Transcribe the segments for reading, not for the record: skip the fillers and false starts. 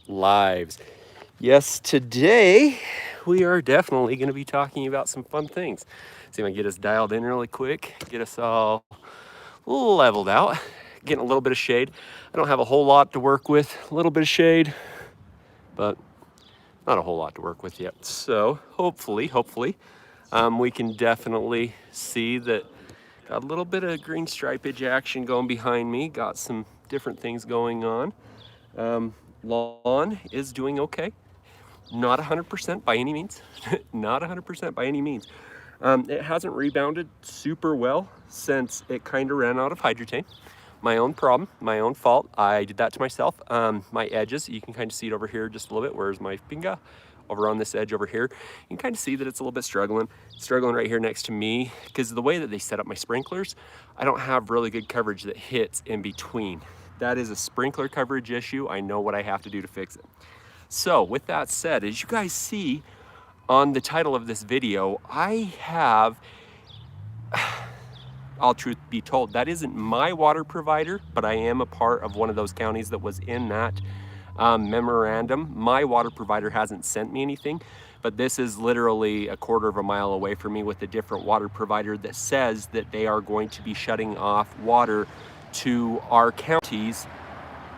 Lives. Yes, today we are definitely going to be talking about some fun things. See if I can get us dialed in really quick, get us all leveled out, getting a little bit of shade. I don't have a whole lot to work with, a little bit of shade, but not a whole lot to work with yet. So hopefully, we can definitely see that got a little bit of green stripage action going behind me, got some different things going on. Lawn is doing okay. Not 100% by any means. Not 100% by any means. It hasn't rebounded super well since it kind of ran out of hydrotane. My own problem, my own fault. I did that to myself. My edges, you can kind of see it over here just a little bit. Where's my finger? Over on this edge over here. You can kind of see that it's a little bit struggling right here next to me because of the way that they set up my sprinklers. I don't have really good coverage that hits in between. That is a sprinkler coverage issue. I know what I have to do to fix it. So with that said, as you guys see on the title of this video, I have, all truth be told, that isn't my water provider, but I am a part of one of those counties that was in that memorandum. My water provider hasn't sent me anything, but this is literally a quarter of a mile away from me with a different water provider that says that they are going to be shutting off water to our counties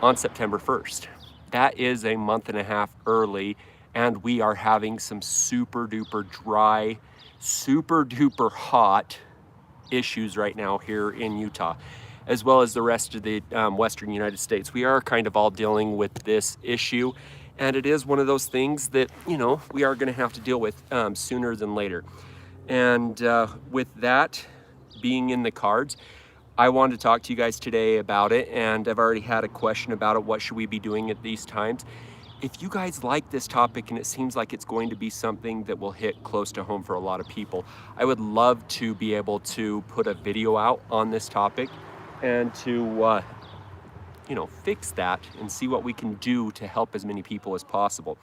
on September 1st. That is a month and a half early, and we are having some super duper dry, super duper hot issues right now here in Utah, as well as the rest of the Western United States. We are kind of all dealing with this issue, and it is one of those things that, you know, we are going to have to deal with sooner than later. And with that being in the cards, I wanted to talk to you guys today about it, and I've already had a question about it. What should we be doing at these times? If you guys like this topic and it seems like it's going to be something that will hit close to home for a lot of people, I would love to be able to put a video out on this topic and to fix that and see what we can do to help as many people as possible.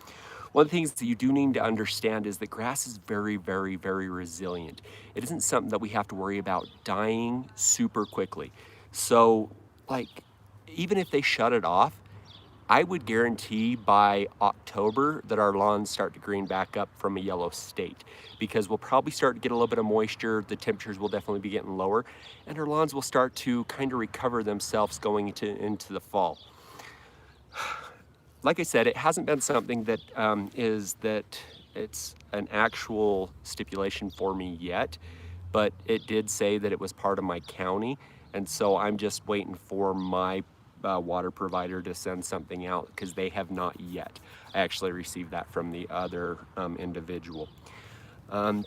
One of the things that you do need to understand is that grass is very, very, very resilient. It isn't something that we have to worry about dying super quickly. So, even if they shut it off, I would guarantee by October that our lawns start to green back up from a yellow state, because we'll probably start to get a little bit of moisture, the temperatures will definitely be getting lower, and our lawns will start to kind of recover themselves going into the fall. Like I said, it hasn't been something that it's an actual stipulation for me yet, but it did say that it was part of my county, and so I'm just waiting for my water provider to send something out, because they have not yet. I actually received that from the other individual.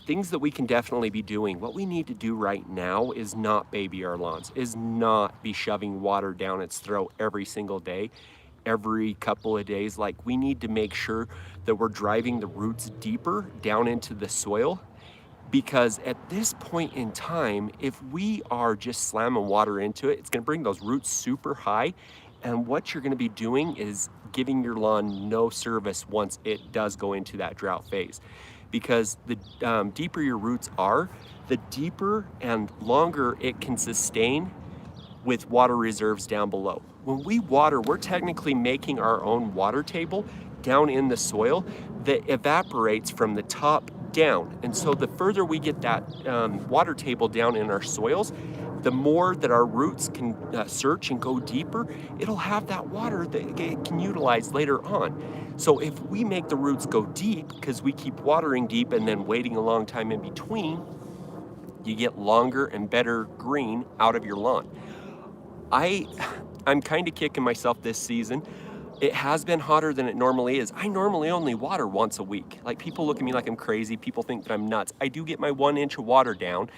Things that we can definitely be doing. What we need to do right now is not baby our lawns, is not be shoving water down its throat every single day, every couple of days. Like, we need to make sure that we're driving the roots deeper down into the soil, because at this point in time, if we are just slamming water into it, it's going to bring those roots super high, and what you're going to be doing is giving your lawn no service once it does go into that drought phase. Because the deeper your roots are, the deeper and longer it can sustain with water reserves down below. When we water, we're technically making our own water table down in the soil that evaporates from the top down. And so the further we get that water table down in our soils, the more that our roots can search and go deeper, it'll have that water that it can utilize later on. So if we make the roots go deep, because we keep watering deep and then waiting a long time in between, you get longer and better green out of your lawn. I'm kind of kicking myself this season. It has been hotter than it normally is. I normally only water once a week. Like, people look at me like I'm crazy. People think that I'm nuts. I do get my 1 inch of water down.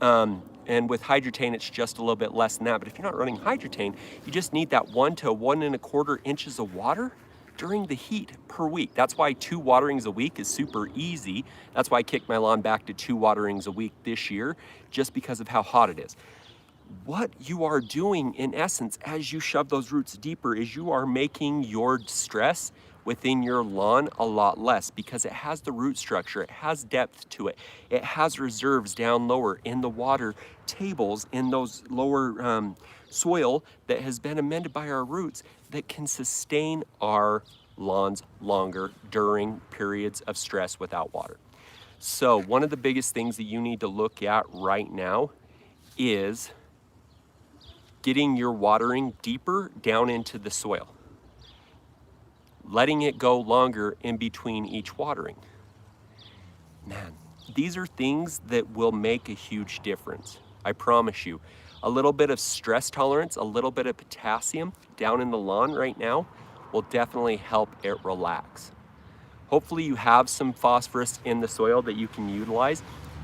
And with hydrotane, it's just a little bit less than that. But if you're not running hydrotane, you just need that 1 to 1.25 inches of water during the heat per week. That's why 2 waterings a week is super easy. That's why I kicked my lawn back to 2 waterings a week this year, just because of how hot it is. What you are doing, in essence, as you shove those roots deeper, is you are making your stress within your lawn a lot less because it has the root structure, it has depth to it, it has reserves down lower in the water tables in those lower soil that has been amended by our roots that can sustain our lawns longer during periods of stress without water. So one of the biggest things that you need to look at right now is getting your watering deeper down into the soil, letting it go longer in between each watering. Man, these are things that will make a huge difference. I promise you. A little bit of stress tolerance, a little bit of potassium down in the lawn right now will definitely help it relax. Hopefully you have some phosphorus in the soil that you can utilize.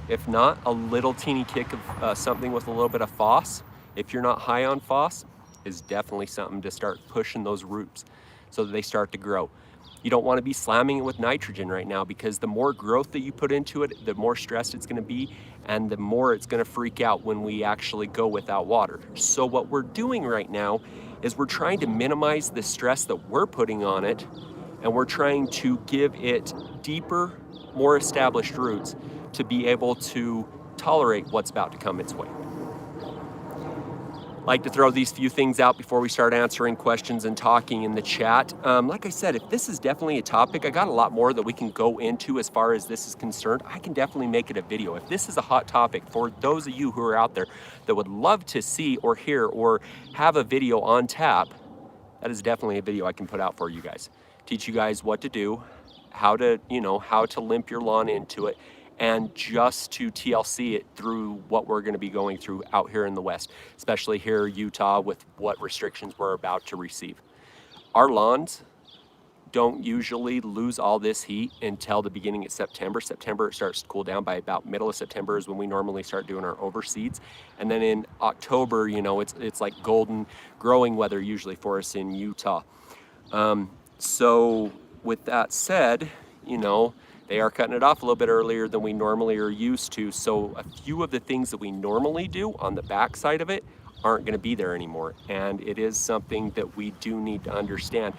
If not, a little teeny kick of something with a little bit of phos, if you're not high on phos, is definitely something to start pushing those roots so that they start to grow. You don't want to be slamming it with nitrogen right now because the more growth that you put into it, the more stressed it's going to be and the more it's going to freak out when we actually go without water. So what we're doing right now is we're trying to minimize the stress that we're putting on it, and we're trying to give it deeper, more established roots to be able to tolerate what's about to come its way. Like to throw these few things out before we start answering questions and talking in the chat. Like I said, if this is definitely a topic, I got a lot more that we can go into as far as this is concerned. I can definitely make it a video. If this is a hot topic for those of you who are out there that would love to see or hear or have a video on tap, that is definitely a video I can put out for you guys. Teach you guys what to do, how to limp your lawn into it, and just to TLC it through what we're going to be going through out here in the West, especially here in Utah with what restrictions we're about to receive. Our lawns don't usually lose all this heat until the beginning of September. September it starts to cool down. By about middle of September is when we normally start doing our overseeds. And then in October, it's like golden growing weather usually for us in Utah. So with that said, they are cutting it off a little bit earlier than we normally are used to. So a few of the things that we normally do on the back side of it aren't going to be there anymore. And it is something that we do need to understand,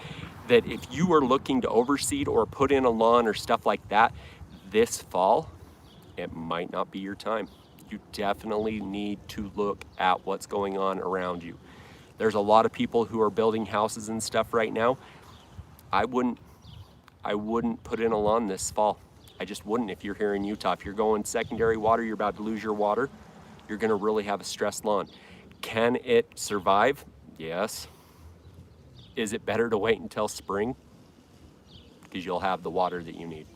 that if you are looking to overseed or put in a lawn or stuff like that this fall, it might not be your time. You definitely need to look at what's going on around you. There's a lot of people who are building houses and stuff right now. I wouldn't put in a lawn this fall. I just wouldn't. If you're here in Utah, if you're going secondary water, you're about to lose your water, you're going to really have a stressed lawn. Can it survive? Yes. Is it better to wait until spring? Because you'll have the water that you need.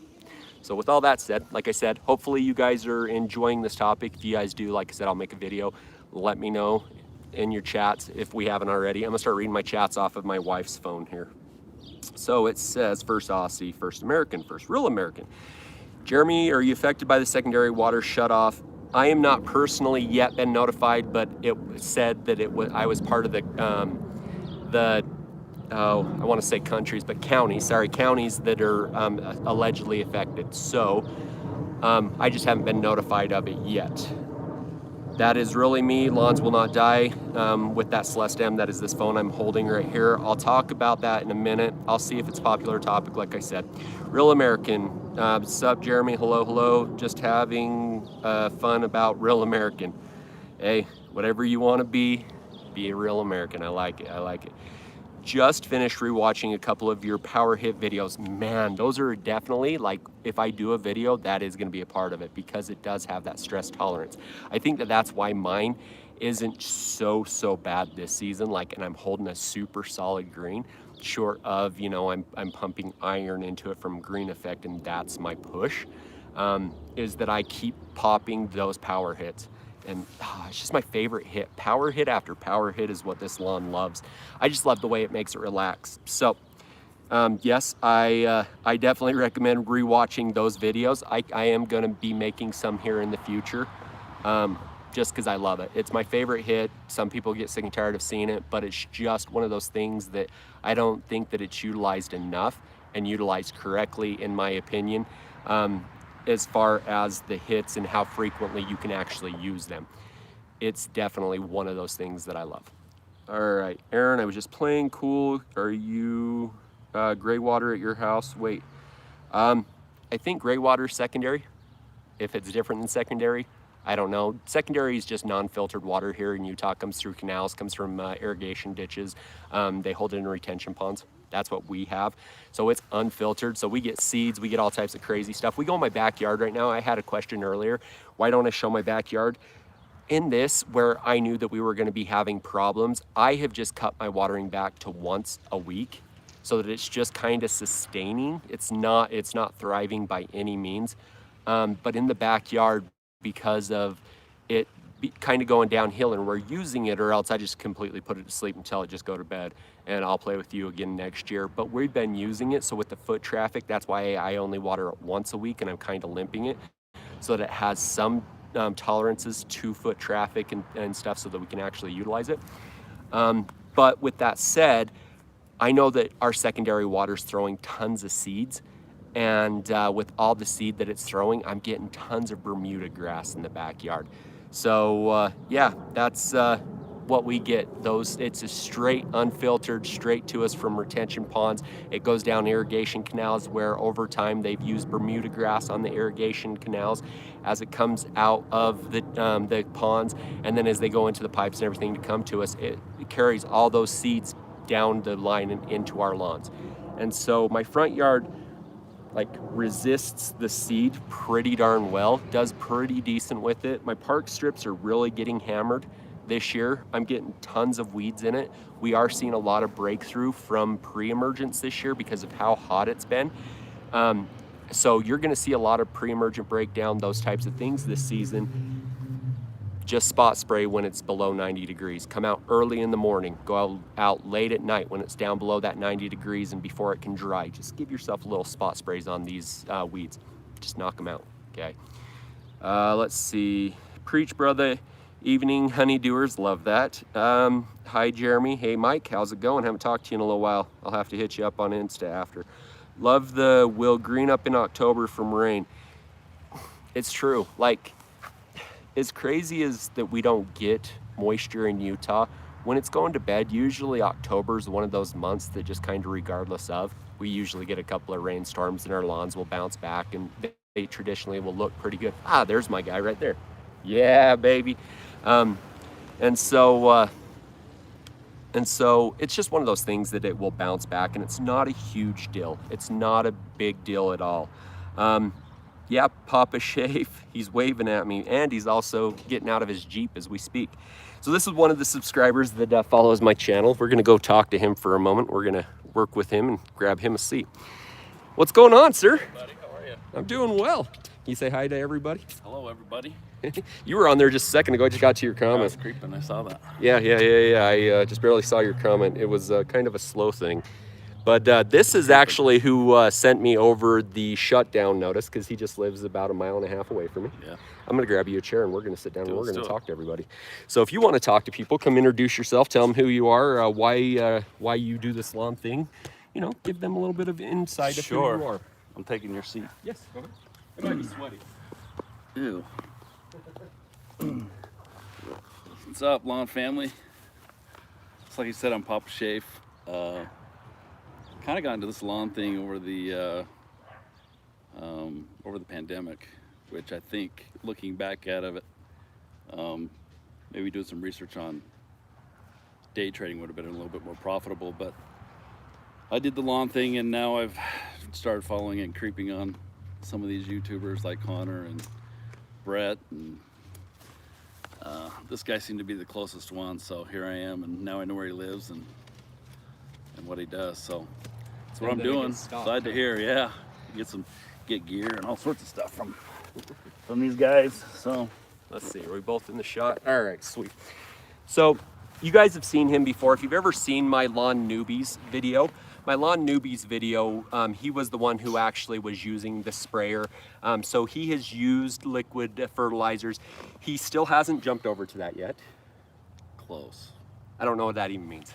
So with all that said, like I said, hopefully you guys are enjoying this topic. If you guys do, like I said, I'll make a video. Let me know in your chats if we haven't already. I'm gonna start reading my chats off of my wife's phone here. So it says, first Aussie, first American, first real American. Jeremy, are you affected by the secondary water shutoff? I am not personally yet been notified, but it said that I was part of I want to say countries, but counties that are allegedly affected. So I just haven't been notified of it yet. That is really me. Lawns will not die with that Celeste M. That is this phone I'm holding right here. I'll talk about that in a minute. I'll see if it's a popular topic, like I said. Real American. Sup, Jeremy? Hello. Just having fun about Real American. Hey, whatever you want to be a real American. I like it. Just finished rewatching a couple of your power hit videos. Man, those are definitely, like, if I do a video, that is going to be a part of it because it does have that stress tolerance. I think that's why mine isn't so bad this season. And I'm holding a super solid green, short of, I'm pumping iron into it from Green Effect, and that's my push, is that I keep popping those power hits. And it's just my favorite hit. Power hit after power hit is what this lawn loves. I just love the way it makes it relax. So, yes, I definitely recommend rewatching those videos. I am going to be making some here in the future, just because I love it. It's my favorite hit. Some people get sick and tired of seeing it, but it's just one of those things that I don't think that it's utilized enough and utilized correctly, in my opinion. As far as the hits and how frequently you can actually use them. It's definitely one of those things that I love. All right, Aaron, I was just playing cool. Are you Gray water at your house. Wait, I think gray water is secondary. If it's different than secondary, I don't know. Secondary is just non-filtered water here in Utah. Comes through canals, comes from irrigation ditches. They hold it in retention ponds. That's what we have. So it's unfiltered. So we get seeds, we get all types of crazy stuff. We go in my backyard right now. I had a question earlier. Why don't I show my backyard? In this, where I knew that we were going to be having problems, I have just cut my watering back to once a week so that it's just kind of sustaining. It's not thriving by any means. But in the backyard, because of it kind of going downhill and we're using it, or else I just completely put it to sleep until it just go to bed and I'll play with you again next year. But we've been using it. So with the foot traffic, that's why I only water it once a week, and I'm kind of limping it so that it has some tolerances to foot traffic and stuff so that we can actually utilize it. But with that said, I know that our secondary water is throwing tons of seeds, and with all the seed that it's throwing, I'm getting tons of Bermuda grass in the backyard. So yeah, that's what we get. It's a straight unfiltered, straight to us from retention ponds. It goes down irrigation canals where over time they've used Bermuda grass on the irrigation canals as it comes out of the ponds, and then as they go into the pipes and everything to come to us, it carries all those seeds down the line and into our lawns. And so my front yard like resists the seed pretty darn well, does pretty decent with it. My park strips are really getting hammered this year. I'm getting tons of weeds in it. We are seeing a lot of breakthrough from pre-emergence this year because of how hot it's been. So you're gonna see a lot of pre-emergent breakdown, those types of things this season. Just spot spray when it's below 90 degrees. Come out early in the morning, go out late at night when it's down below that 90 degrees and before it can dry. Just give yourself a little spot sprays on these weeds. Just knock them out, okay? Let's see, preach brother, evening honeydoers, love that. Hi Jeremy, hey Mike, how's it going? Haven't talked to you in a little while. I'll have to hit you up on Insta after. Love the will green up in October from rain. It's true, like, as crazy as that we don't get moisture in Utah, when it's going to bed, usually October is one of those months that just kind of regardless of, we usually get a couple of rainstorms and our lawns will bounce back and they traditionally will look pretty good. Ah, there's my guy right there. Yeah, baby. And so it's just one of those things that it will bounce back, and it's not a huge deal. It's not a big deal at all. Yeah, Papa Shave, he's waving at me, and he's also getting out of his Jeep as we speak. So this is one of the subscribers that follows my channel. We're gonna go talk to him for a moment. We're gonna work with him and grab him a seat. What's going on, sir? Hey buddy, how are you? I'm doing well. Can you say hi to everybody? Hello, everybody. You were on there just a second ago. I just got to your comment. I was creeping, I saw that. Yeah. I just barely saw your comment. It was kind of a slow thing. But this is actually who sent me over the shutdown notice, because he just lives about 1.5 miles away from me. Yeah. I'm going to grab you a chair and we're going to sit down and we're going to talk to everybody. So if you want to talk to people, come introduce yourself, tell them who you are, why you do this lawn thing. You know, give them a little bit of insight of who you are. I'm taking your seat. Yes, go ahead. It might be sweaty. Ew. What's up, lawn family? Just like you said, I'm Papa Shave. Kind of got into this lawn thing over the pandemic, which I think, looking back at it, maybe doing some research on day trading would have been a little bit more profitable. But I did the lawn thing, and now I've started following and creeping on some of these YouTubers like Connor and Brett, and this guy seemed to be the closest one. So here I am, and now I know where he lives and what he does. So that's what I'm doing. Glad to hear. Yeah, get gear and all sorts of stuff from these guys. So let's see, are we both in the shot? All right, sweet. So you guys have seen him before. If you've ever seen my lawn newbies video, he was the one who actually was using the sprayer. So he has used liquid fertilizers. He still hasn't jumped over to that yet. Close. I don't know what that even means.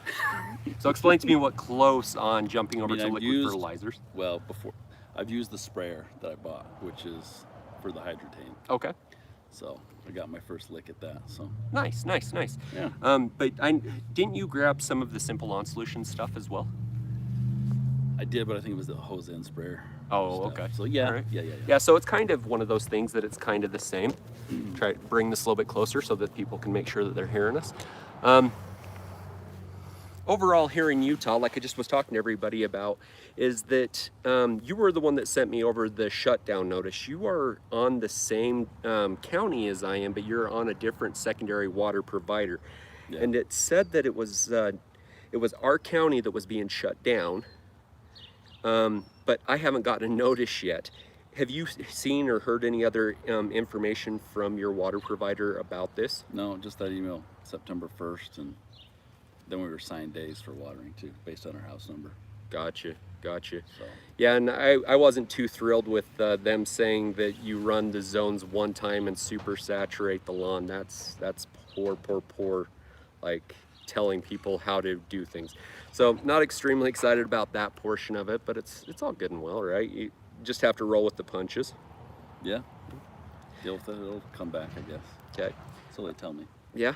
So explain to me what close on jumping over to liquid fertilizers. Well, before I've used the sprayer that I bought, which is for the hydrotane. Okay. So I got my first lick at that. So nice. Yeah. But didn't you grab some of the Simple Lawn Solutions stuff as well? I did, but I think it was the hose end sprayer. Oh, stuff. okay. So yeah, All right. yeah. Yeah, so it's kind of one of those things that it's kind of the same. Try to bring this a little bit closer so that people can make sure that they're hearing us. Overall, here in Utah, like I just was talking to everybody about, is that you were the one that sent me over the shutdown notice. You are on the same county as I am, but you're on a different secondary water provider. Yeah. And it said that it was our county that was being shut down, but I haven't gotten a notice yet. Have you seen or heard any other information from your water provider about this? No, just that email, September 1st, and then we were assigned days for watering too, based on our house number. Gotcha. So Yeah, and I wasn't too thrilled with them saying that you run the zones one time and super saturate the lawn. That's poor, like telling people how to do things. So not extremely excited about that portion of it, but it's all good and well, right? You just have to roll with the punches. yeah, deal with it. It'll come back, I guess. Okay. So they tell me. Yeah.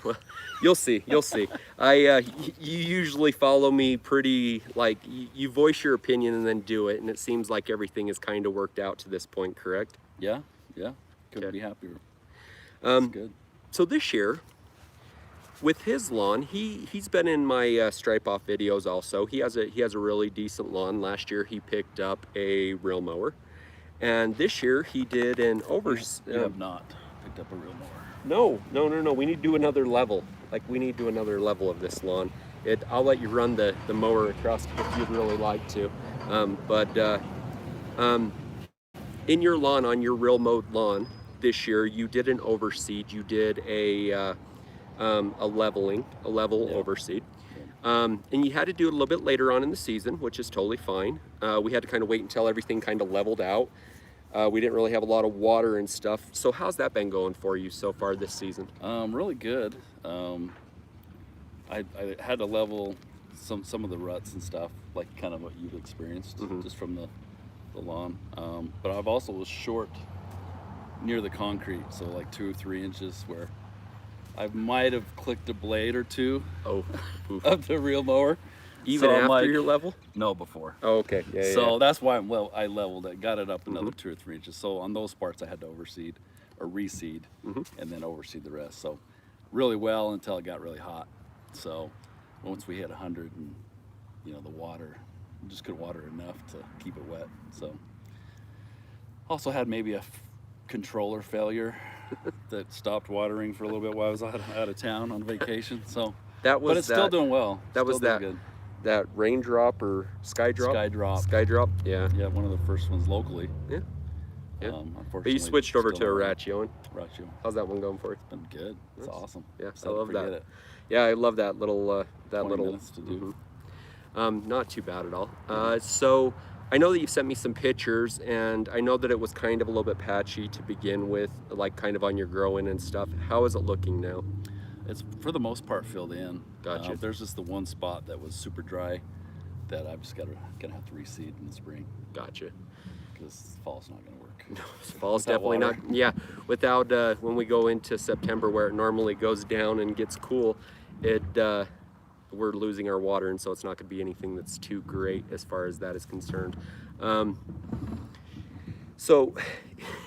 Well, you'll see. You usually follow me pretty, like, you voice your opinion and then do it, and it seems like everything is kind of worked out to this point, correct? Yeah. Couldn't Okay. be happier. That's good. So this year, with his lawn, he's been in my stripe off videos also. He has a really decent lawn. Last year he picked up a reel mower, and this year he did an You have not picked up a real mower. No. We need to do another level. Like, we need to do another level of this lawn. I'll let you run the mower across if you'd really like to. In your lawn, on your real mowed lawn this year, you did an overseed. You did a level Yeah. overseed. And you had to do it a little bit later on in the season, which is totally fine. We had to kind of wait until everything kind of leveled out. We didn't really have a lot of water and stuff. So how's that been going for you so far this season? Really good. I had to level some of the ruts and stuff, like kind of what you've experienced just from the lawn. But I've also was short near the concrete, so like 2 or 3 inches, where I might have clicked a blade or two Oh, oof. of the reel mower. Even So I'm after like, your level? No, before. Oh, okay. Yeah. So that's why I leveled it, got it up another 2 or 3 inches. So on those parts I had to overseed or reseed and then overseed the rest. So really well until it got really hot. So once we hit 100 and the water, just couldn't water enough to keep it wet. So also had maybe a controller failure that stopped watering for a little bit while I was out of town on vacation. So That was but it's still doing well. That was Still that doing good. that raindrop or sky drop? Sky drop. Yeah. Yeah, one of the first ones locally. Yeah. Unfortunately, But you switched over to still a around. Ratio. Ratio. How's that one going for you? It's been good. It's Nice. awesome. Yeah, I Excited love to that. get it. Yeah, I love that little 20 minutes to do. Not too bad at all. So I know that you sent me some pictures, and I know that it was kind of a little bit patchy to begin with, like kind of on your growing and stuff. How is it looking now? It's for the most part filled in. Gotcha. There's just the one spot that was super dry that I'm just gonna have to reseed in the spring Gotcha. because fall's not gonna work. Fall's Without definitely water. not. Yeah, without when we go into September where it normally goes down and gets cool, we're losing our water, and so it's not going to be anything that's too great as far as that is concerned. So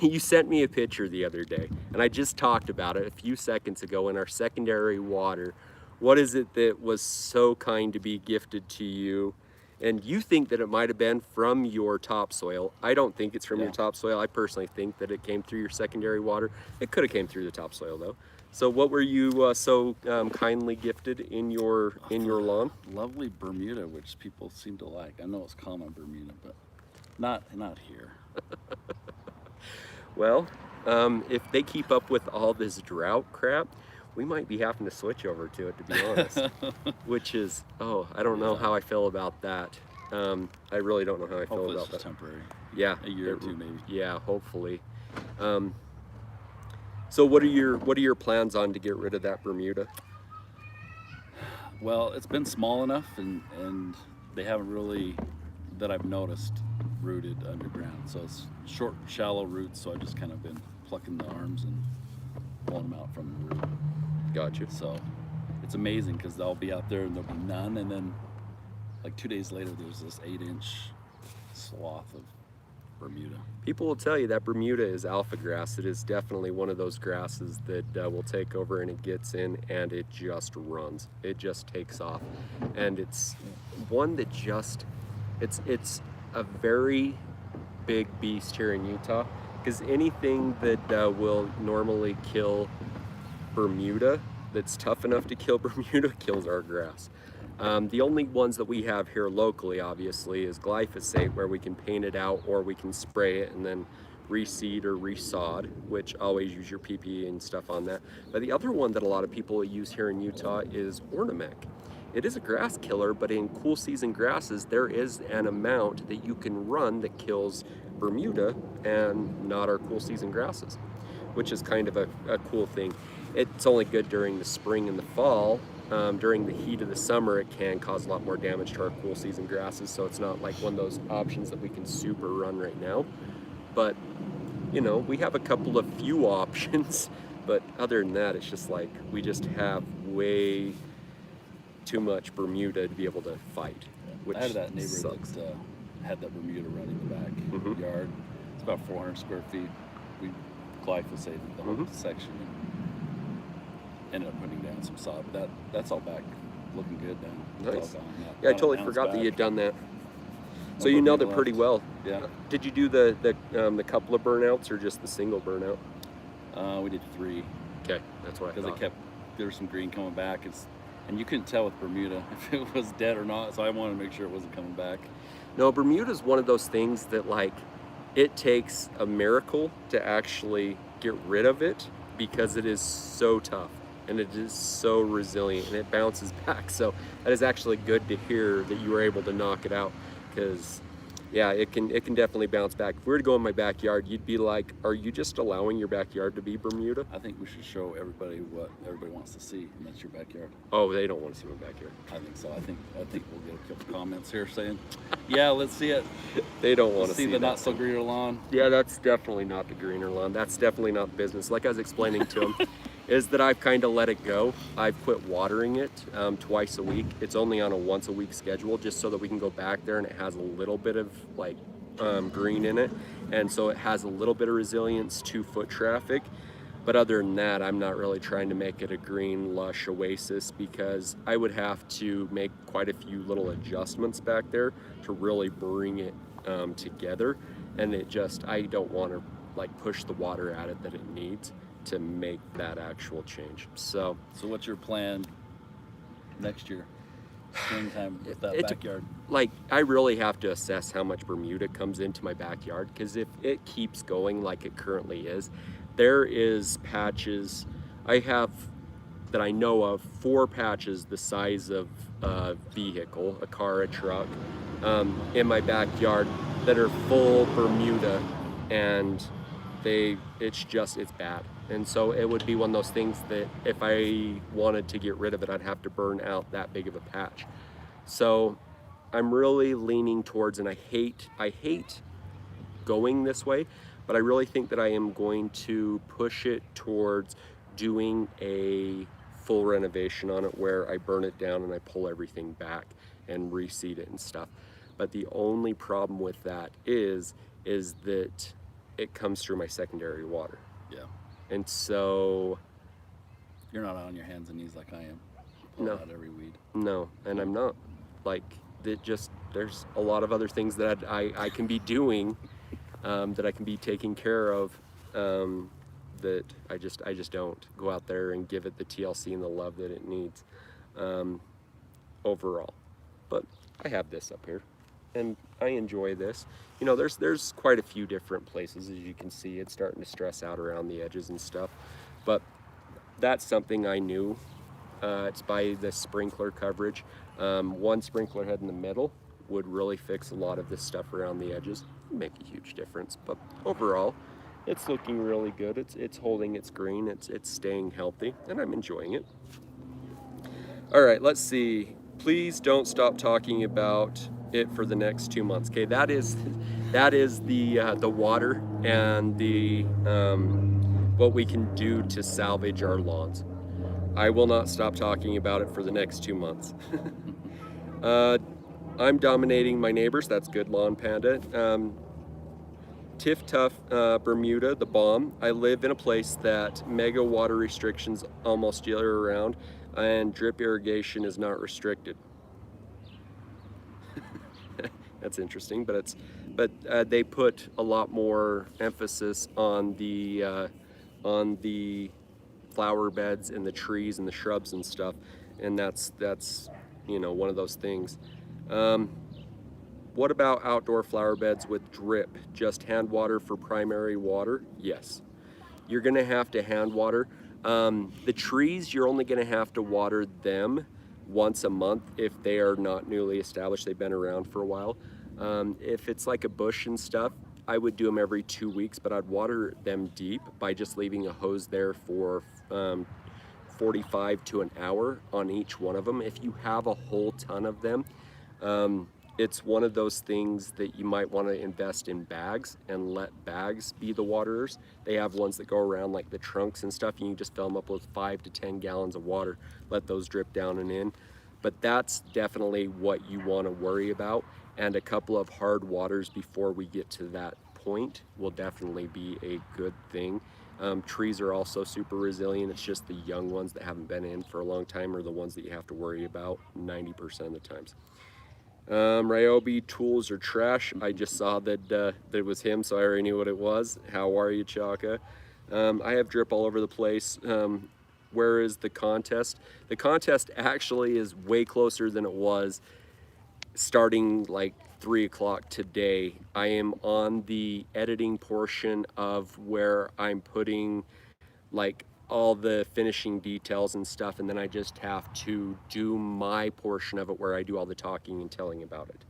you sent me a picture the other day, and I just talked about it a few seconds ago in our secondary water. What is it that was so kind to be gifted to you? And you think that it might have been from your topsoil. I don't think it's from your Yeah. topsoil. I personally think that it came through your secondary water. It could have came through the topsoil though. So what were you so kindly gifted in your lawn? Lovely Bermuda, which people seem to like. I know it's common Bermuda, but not here. Well, if they keep up with all this drought crap, we might be having to switch over to it, to be honest. Which is, I don't know how I feel about that. I really don't know how I feel Hopefully about it's just that. temporary. Yeah, A year or two maybe. Yeah, hopefully. So what are your plans on to get rid of that Bermuda? Well, it's been small enough, and they haven't really, that I've noticed, rooted underground. So it's short, shallow roots. So I've just kind of been plucking the arms and pulling them out from the root. Gotcha. So it's amazing because they'll be out there and there'll be none, and then like 2 days later, there's this 8-inch swath of Bermuda. People will tell you that Bermuda is alpha grass. It is definitely one of those grasses that will take over, and it gets in and it just runs. It just takes off, and it's one that just it's a very big beast here in Utah, because anything that will normally kill Bermuda, that's tough enough to kill Bermuda, kills our grass. The only ones that we have here locally, obviously, is glyphosate, where we can paint it out or we can spray it and then reseed or resod, which always use your PPE and stuff on that. But the other one that a lot of people use here in Utah is ornament. It is a grass killer, but in cool season grasses, there is an amount that you can run that kills Bermuda and not our cool season grasses, which is kind of a cool thing. It's only good during the spring and the fall. During the heat of the summer, it can cause a lot more damage to our cool season grasses, so it's not like one of those options that we can super run right now. But, you know, we have a couple of few options, but other than that, it's just like we just have way too much Bermuda to be able to fight, which I had that neighbor sucks. that had that Bermuda running the back yard. It's about 400 square feet. We glyphosated the whole section and ended up putting down some sod. But that's all back, looking good now. It's Nice. all gone now. Yeah, I Now- totally now it's forgot that back. you'd done that. So No you nailed it Bermuda pretty left. well. Yeah. Did you do the couple of burnouts or just the single burnout? We did 3 Okay, that's what I because thought. there was some green coming back. And you couldn't tell with Bermuda if it was dead or not. So I wanted to make sure it wasn't coming back. No, Bermuda's one of those things that, like, it takes a miracle to actually get rid of it, because it is so tough and it is so resilient and it bounces back. So that is actually good to hear that you were able to knock it out, because yeah, it can definitely bounce back. If we were to go in my backyard, you'd be like, are you just allowing your backyard to be Bermuda? I think we should show everybody what everybody wants to see, and that's your backyard. Oh, they don't want to see my backyard. I think so. I think we'll get a couple comments here saying, "Yeah, let's see it. They don't want Let's to see see the that. not so greener lawn." Yeah, that's definitely not the greener lawn. That's definitely not the business. Like I was explaining to him, is that I've kind of let it go. I've quit watering it twice a week. It's only on a once a week schedule, just so that we can go back there and it has a little bit of like green in it, and so it has a little bit of resilience to foot traffic. But other than that, I'm not really trying to make it a green lush oasis, because I would have to make quite a few little adjustments back there to really bring it together. And I don't want to like push the water at it that it needs to make that actual change. So what's your plan next year, springtime, with that It- backyard? like, I really have to assess how much Bermuda comes into my backyard, because if it keeps going like it currently is, there is patches I have that I know of, 4 patches the size of a vehicle, a car, a truck, in my backyard that are full Bermuda, and it's bad. And so it would be one of those things that if I wanted to get rid of it, I'd have to burn out that big of a patch. So I'm really leaning towards, and I hate going this way, but I really think that I am going to push it towards doing a full renovation on it, where I burn it down and I pull everything back and reseed it and stuff. But the only problem with that is that it comes through my secondary water. Yeah, And so, you're not on your hands and knees like I am, pulling No. out every weed. no, and I'm not. Like, there's a lot of other things that I can be doing, that I can be taking care of, that I just don't go out there and give it the TLC and the love that it needs, overall. But I have this up here, and I enjoy this. You know, there's quite a few different places, as you can see. It's starting to stress out around the edges and stuff, but that's something I knew. It's by the sprinkler coverage. One sprinkler head in the middle would really fix a lot of this stuff around the edges, make a huge difference. But overall, it's looking really good. It's holding its green. It's staying healthy, and I'm enjoying it. All right, let's see. Please don't stop talking about it for the next 2 months. Okay, that is the water and the what we can do to salvage our lawns. I will not stop talking about it for the next 2 months. I'm dominating my neighbors. That's good, Lawn Panda. Tiff Tough, Bermuda, the bomb. I live in a place that mega water restrictions almost year round, and drip irrigation is not restricted. That's interesting, but they put a lot more emphasis on the flower beds and the trees and the shrubs and stuff, and that's one of those things. Um, what about outdoor flower beds with drip? Just hand water for primary water? Yes. You're gonna have to hand water. The trees, you're only gonna have to water them once a month if they are not newly established, they've been around for a while. If it's like a bush and stuff, I would do them every 2 weeks, but I'd water them deep by just leaving a hose there for 45 to an hour on each one of them. If you have a whole ton of them, it's one of those things that you might want to invest in bags and let bags be the waterers. They have ones that go around like the trunks and stuff, and you just fill them up with 5 to 10 gallons of water, let those drip down and in. But that's definitely what you want to worry about, and a couple of hard waters before we get to that point will definitely be a good thing. Trees are also super resilient. It's just the young ones that haven't been in for a long time are the ones that you have to worry about 90% of the times. Ryobi, tools are trash. I just saw that it was him, so I already knew what it was. How are you, Chaka? I have drip all over the place. Where is the contest? The contest actually is way closer than it was starting like 3 o'clock today. I am on the editing portion of where I'm putting like all the finishing details and stuff, and then I just have to do my portion of it where I do all the talking and telling about it.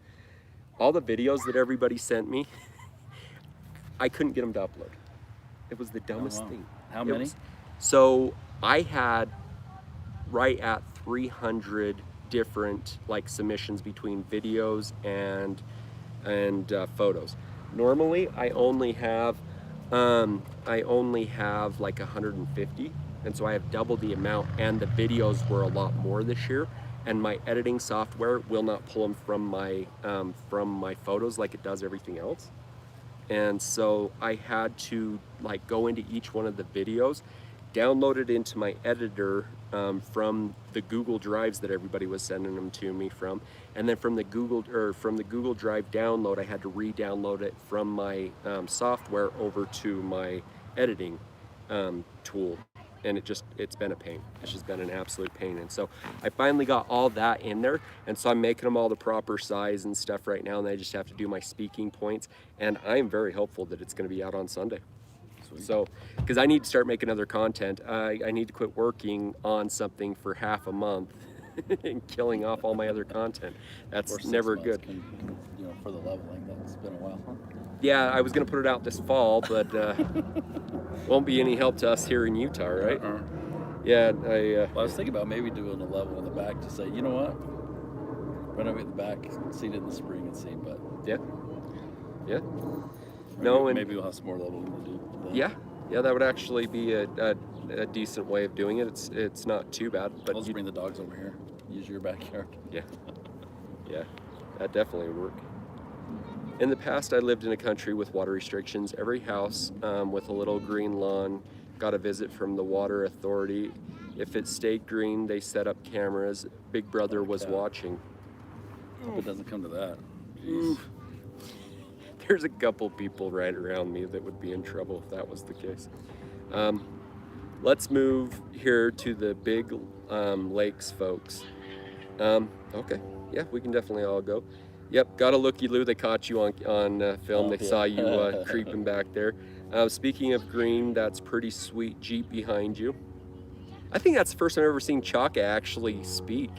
All the videos that everybody sent me, I couldn't get them to upload. It was the dumbest thing. How many? So I had right at 300 different like submissions between videos and photos. Normally I only have like 150, and so I have double the amount, and the videos were a lot more this year, and my editing software will not pull them from my photos like it does everything else. And so I had to like go into each one of the videos, download it into my editor from the Google Drives that everybody was sending them to me from, and then from the Google Drive download, I had to re-download it from my software over to my editing tool, and it's been a pain. It's just been an absolute pain. And so I finally got all that in there, and so I'm making them all the proper size and stuff right now, and I just have to do my speaking points, and I'm very hopeful that it's going to be out on Sunday. So, because I need to start making other content. I need to quit working on something for half a month and killing off all my other content. That's never good. For the leveling, that's been a while. Huh? Yeah, I was going to put it out this fall, but won't be any help to us here in Utah, right? Yeah, well, I was thinking about maybe doing a level in the back to say, you know what? Renovate the back, seed it in the spring and see, but... Yeah. Maybe we'll have some more leveling to do. Yeah, that would actually be a decent way of doing it. It's not too bad. But I'll just bring the dogs over here. Use your backyard. Yeah, that definitely would work. In the past, I lived in a country with water restrictions. Every house with a little green lawn got a visit from the water authority. If it stayed green, they set up cameras. Big Brother was watching. Hope it doesn't come to that. There's a couple people right around me that would be in trouble if that was the case. Let's move here to the big lakes, folks. Okay, yeah, we can definitely all go. Yep, got a looky-loo. They caught you on film. They saw you creeping back there. Speaking of green, that's pretty sweet Jeep behind you. I think that's the first time I've ever seen Chaka actually speak.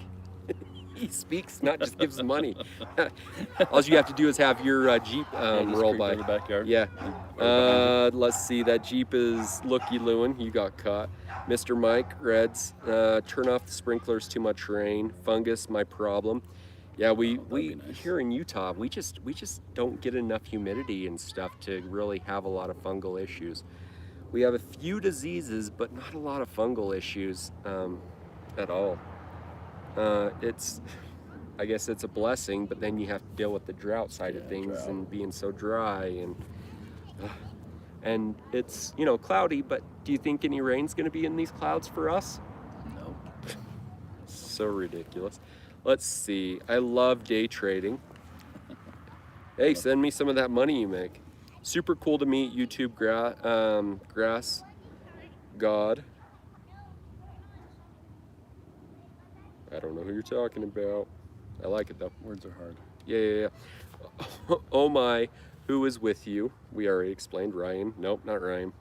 He speaks, not just gives money. All you have to do is have your Jeep roll by. In the backyard. Yeah. Let's see. That Jeep is looky-looing. You got caught. Mr. Mike, Reds. Turn off the sprinklers. Too much rain. Fungus, my problem. Yeah, we nice. Here in Utah, we just don't get enough humidity and stuff to really have a lot of fungal issues. We have a few diseases, but not a lot of fungal issues at all. I guess it's a blessing, but then you have to deal with the drought side of things drought. and being so dry and it's, you know, cloudy, but do you think any rain's going to be in these clouds for us? No. So ridiculous. Let's see. I love day trading. Hey, send me some of that money you make. Super cool to meet YouTube grass god. I don't know who you're talking about. I like it though. Words are hard. Yeah. Oh my, who is with you? We already explained Ryan. Nope, not Ryan.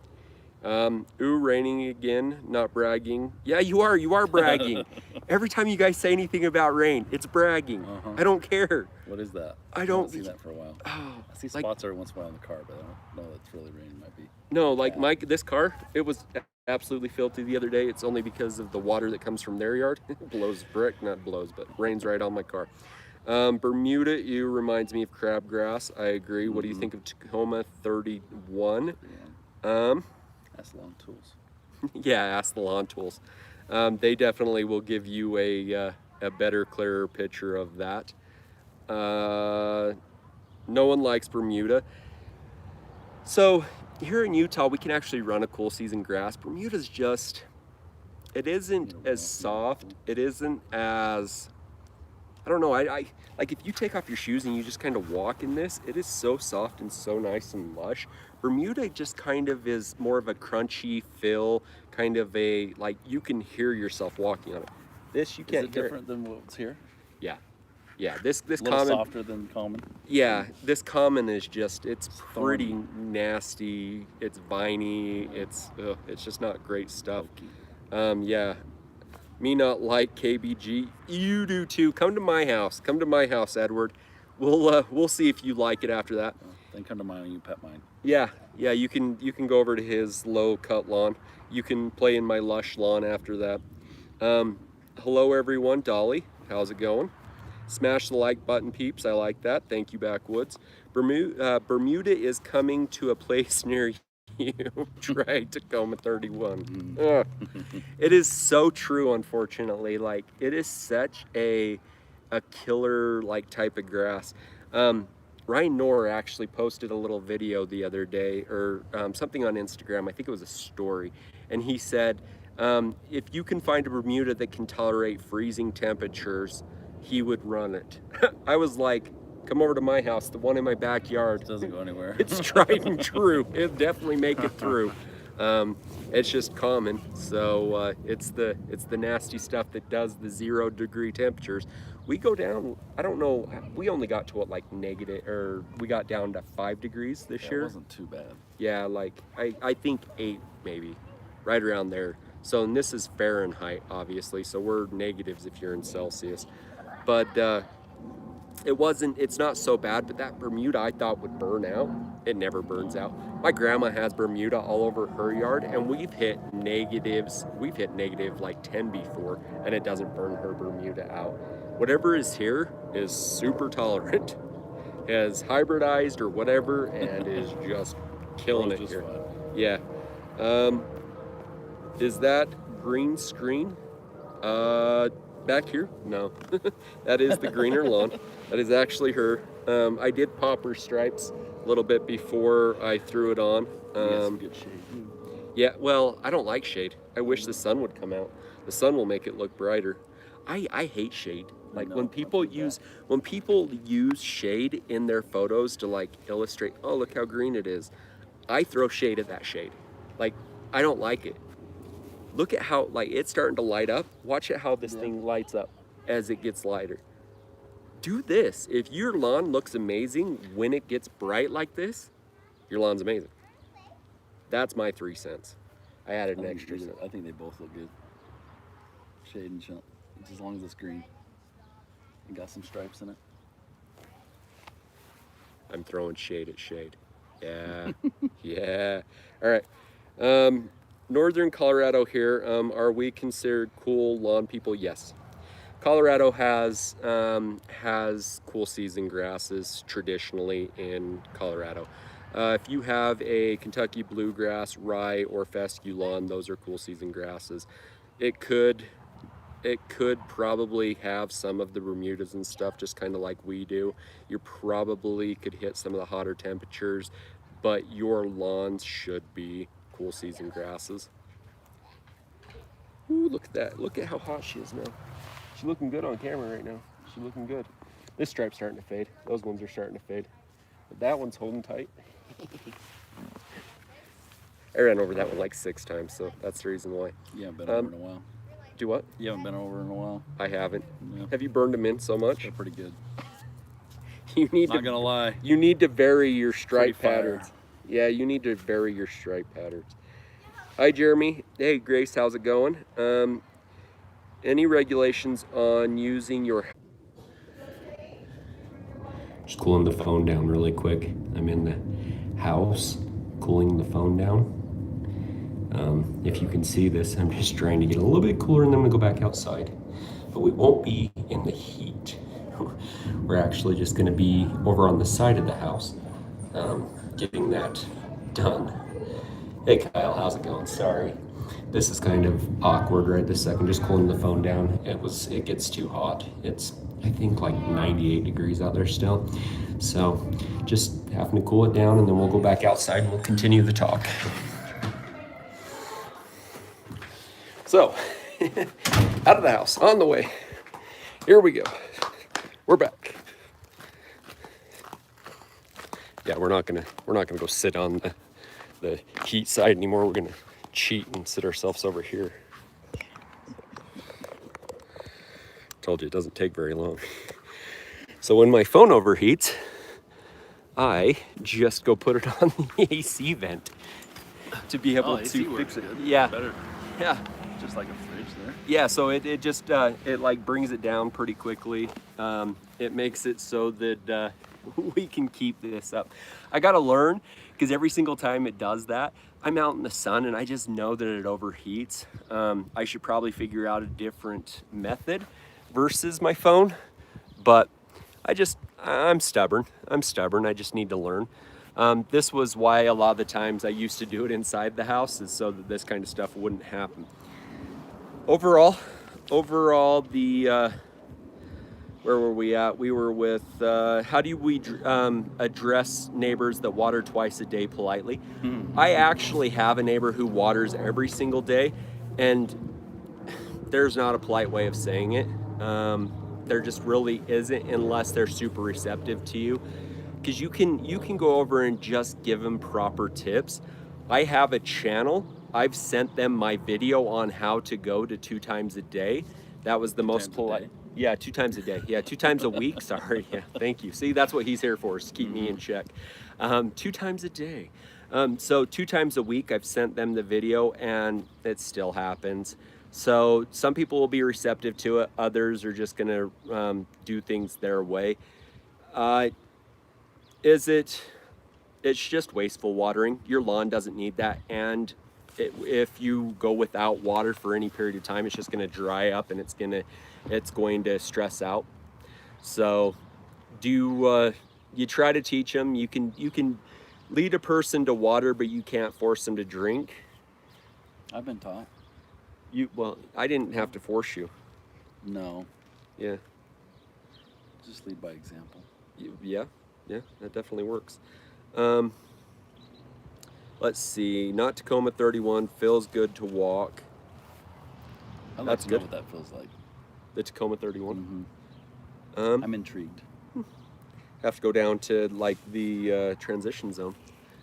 Ooh, raining again, not bragging. Yeah, you are bragging. Every time you guys say anything about rain, it's bragging. I don't care. What is that? I don't haven't seen that for a while. Oh, I see like, spots every once in a while in the car, but I don't know that's really raining. Might be. no, like this car, it was absolutely filthy the other day. It's only because of the water that comes from their yard. It blows brick, not blows, but rains right on my car. Bermuda ew reminds me of crabgrass. I agree. What do you think of Tacoma 31? Yeah. That's Lawn Tools. Yeah, ask the lawn tools. They definitely will give you a better, clearer picture of that. No one likes Bermuda. So here in Utah, we can actually run a cool season grass. Bermuda's just, it isn't as soft. It isn't as, I don't know. I like if you take off your shoes and you just kind of walk in this, it is so soft and so nice and lush. Bermuda just kind of is more of a crunchy feel, kind of a, like you can hear yourself walking on it. This you can't Is it hear. different than what's here? Yeah. This A little common, softer than common. yeah, this common is just, it's pretty nasty. It's viney. It's just not great stuff. Yeah. Me not like KBG. You do too. Come to my house. Come to my house, Edward. We'll see if you like it after that. Then come to mine and you pet mine. Yeah. You can go over to his low cut lawn. You can play in my lush lawn after that. Hello everyone, Dolly. How's it going? Smash the like button, peeps. I like that. Thank you, Backwoods. Bermuda is coming to a place near you. Try Tacoma 31. It is so true, unfortunately. Like, it is such a killer like type of grass. Ryan Knorr actually posted a little video the other day, or something on Instagram. I think it was a story, and he said, if you can find a Bermuda that can tolerate freezing temperatures, he would run it. I was like, come over to my house, the one in my backyard. It doesn't go anywhere. It's tried and true. It'll definitely make it through. It's just common. So it's the nasty stuff that does the 0 degree temperatures. We go down, I don't know, we only got to what, like negative, or we got down to 5 degrees this year. It wasn't too bad. Yeah, like I think 8 maybe, right around there. So, and this is Fahrenheit, obviously, so we're negatives if you're in Celsius. But it's not so bad, but that Bermuda I thought would burn out. It never burns out. My grandma has Bermuda all over her yard, and we've hit negatives. We've hit negative like 10 before, and it doesn't burn her Bermuda out. Whatever is here is super tolerant, has hybridized or whatever, and is just killing it here. Fine. Yeah. Is that green screen? Back here? No. That is the greener lawn. That is actually her. I did pop her stripes a little bit before I threw it on. Some good shade. Yeah, well, I don't like shade. I wish the sun would come out. The sun will make it look brighter. I hate shade. Like when people use shade in their photos to like illustrate, oh, look how green it is. I throw shade at that shade. Like, I don't like it. Look at how, like, it's starting to light up. Watch it how this thing lights up as it gets lighter. Do this. If your lawn looks amazing when it gets bright like this, your lawn's amazing. That's my 3 cents. I added an extra cent. I think they both look good. Shade and jump. As long as it's green. And got some stripes in it. I'm throwing shade at shade. Yeah. Yeah. All right. Northern Colorado here. Are we considered cool lawn people? Yes. Colorado has cool season grasses traditionally in Colorado. If you have a Kentucky bluegrass, rye, or fescue lawn, those are cool season grasses. It could it could probably have some of the Bermudas and stuff, just kind of like we do. You probably could hit some of the hotter temperatures, but your lawns should be cool season grasses. Ooh, look at that. Look at how hot she is now. She's looking good on camera right now. She's looking good. This stripe's starting to fade. Those ones are starting to fade. But that one's holding tight. I ran over that one like 6 times, so that's the reason why. You haven't been over in a while. Do what? You haven't been over in a while. I haven't. Yeah. Have you burned them in so much? They're pretty good. You need Not to, gonna lie. you need to vary your stripe Pretty fire. patterns. Yeah, you need to vary your stripe patterns. Hi, Jeremy. Hey, Grace, how's it going? Any regulations on using your... Just cooling the phone down really quick. I'm in the house cooling the phone down. If you can see this, I'm just trying to get a little bit cooler and then I'm gonna go back outside. But we won't be in the heat. We're actually just gonna be over on the side of the house, getting that done. Hey Kyle, how's it going? Sorry. This is kind of awkward right this second, just cooling the phone down. It gets too hot. It's, I think, like 98 degrees out there still. So just having to cool it down and then we'll go back outside and we'll continue the talk. So, out of the house, on the way. Here we go. We're back. Yeah, we're not gonna go sit on the heat side anymore. We're gonna cheat and sit ourselves over here. Told you it doesn't take very long. So when my phone overheats, I just go put it on the AC vent to be able to fix it. Yeah. Better. Yeah. Just like a fridge there. Yeah, so it just it like brings it down pretty quickly. It makes it so that we can keep this up. I gotta learn, because every single time it does that, I'm out in the sun and I just know that it overheats. I should probably figure out a different method versus my phone, but I'm stubborn. I just need to learn. This was why a lot of the times I used to do it inside the house, is so that this kind of stuff wouldn't happen. Overall, the where were we at? We were with how do we address neighbors that water twice a day politely? I actually have a neighbor who waters every single day, and there's not a polite way of saying it. There just really isn't, unless they're super receptive to you, because you can go over and just give them proper tips. I have a channel. I've sent them my video on how to go to 2 times a day. That was the most polite. Yeah, 2 times a day. Yeah, 2 times a week. Sorry. Yeah, thank you. See, that's what he's here for, is to keep me in check. 2 times a day. So 2 times a week, I've sent them the video, and it still happens. So some people will be receptive to it. Others are just gonna do things their way. It's just wasteful watering. Your lawn doesn't need that, and if you go without water for any period of time, it's just going to dry up and it's going to stress out. So you try to teach them. You can lead a person to water, but you can't force them to drink. I've been taught. Well, I didn't have to force you. No. Yeah. Just lead by example. Yeah, that definitely works. Let's see, not Tacoma 31, feels good to walk. I'd like That's to know good. what that feels like. The Tacoma 31. I'm intrigued. Have to go down to like the transition zone